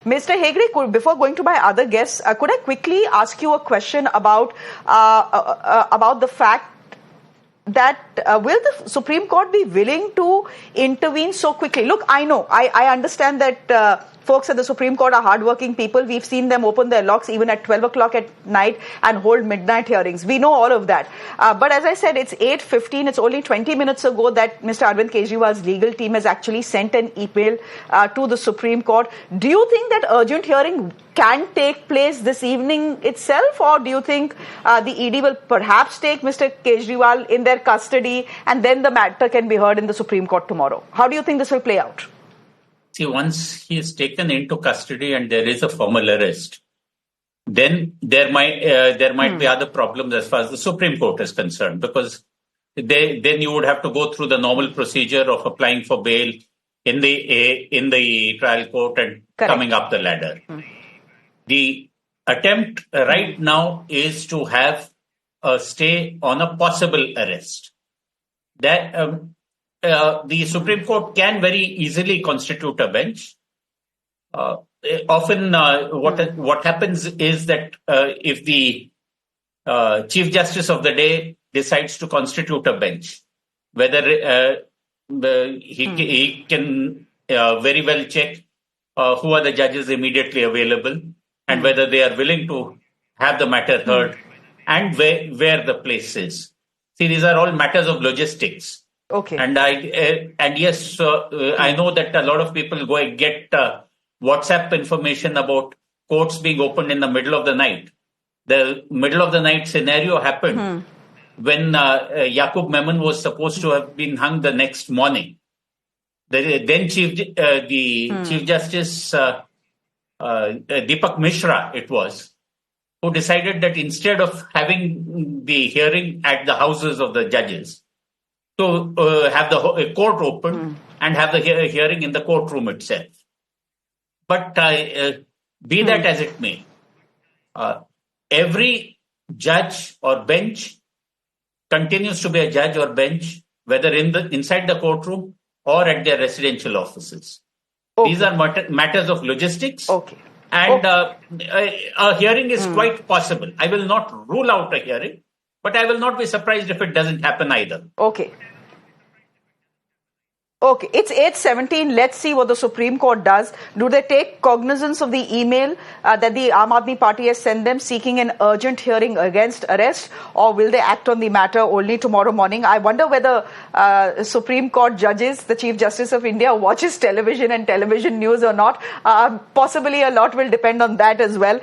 Mr. Hegde, before going to my other guests, could I quickly ask you a question about the fact that will the Supreme Court be willing to intervene so quickly? Look, I know, I understand that folks at the Supreme Court are hardworking people. We've seen them open their locks even at 12 o'clock at night and hold midnight hearings. We know all of that. But as I said, it's 8:15. It's only 20 minutes ago that Mr. Arvind Kejriwal's legal team has actually sent an email to the Supreme Court. Do you think that urgent hearing can take place this evening itself, or do you think the ED will perhaps take Mr. Kejriwal in their custody and then the matter can be heard in the Supreme Court tomorrow? How do you think this will play out? See, once he is taken into custody and there is a formal arrest, then there might be other problems as far as the Supreme Court is concerned, because then you would have to go through the normal procedure of applying for bail in the trial court and coming up the ladder. The attempt right now is to have a stay on a possible arrest. That the Supreme Court can very easily constitute a bench. Often what happens is that if the Chief Justice of the day decides to constitute a bench, whether he can very well check who are the judges immediately available and whether they are willing to have the matter heard and where the place is. See, these are all matters of logistics. Okay. And yes, I know that a lot of people go and get WhatsApp information about courts being opened in the middle of the night. The middle of the night scenario happened when Yaqub Memon was supposed to have been hung the next morning. Then Chief Justice Deepak Mishra, it was, who decided that instead of having the hearing at the houses of the judges, to have the court open and have the hearing in the courtroom itself. But be that as it may, every judge or bench continues to be a judge or bench, whether inside the courtroom or at their residential offices. Okay. These are matters of logistics. Okay. And a hearing is quite possible. I will not rule out a hearing, but I will not be surprised if it doesn't happen either. Okay. Okay, it's 8:17. Let's see what the Supreme Court does. Do they take cognizance of the email that the Aam Aadmi Party has sent them seeking an urgent hearing against arrest, or will they act on the matter only tomorrow morning? I wonder whether Supreme Court judges, the Chief Justice of India, watches television and television news or not. Possibly a lot will depend on that as well.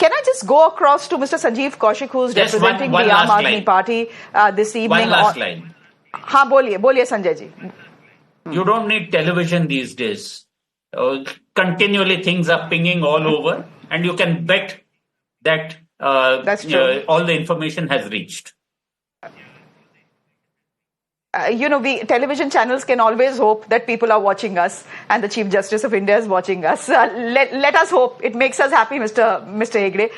Can I just go across to Mr. Sanjeev Kaushik, who's representing the Aam Aadmi Party this evening? One last line. हाँ बोलिए Sanjay ji. You don't need television these days. Continually things are pinging all over, and you can bet that all the information has reached. Television channels can always hope that people are watching us and the Chief Justice of India is watching us. Let us hope. It makes us happy, Mr. Hegde.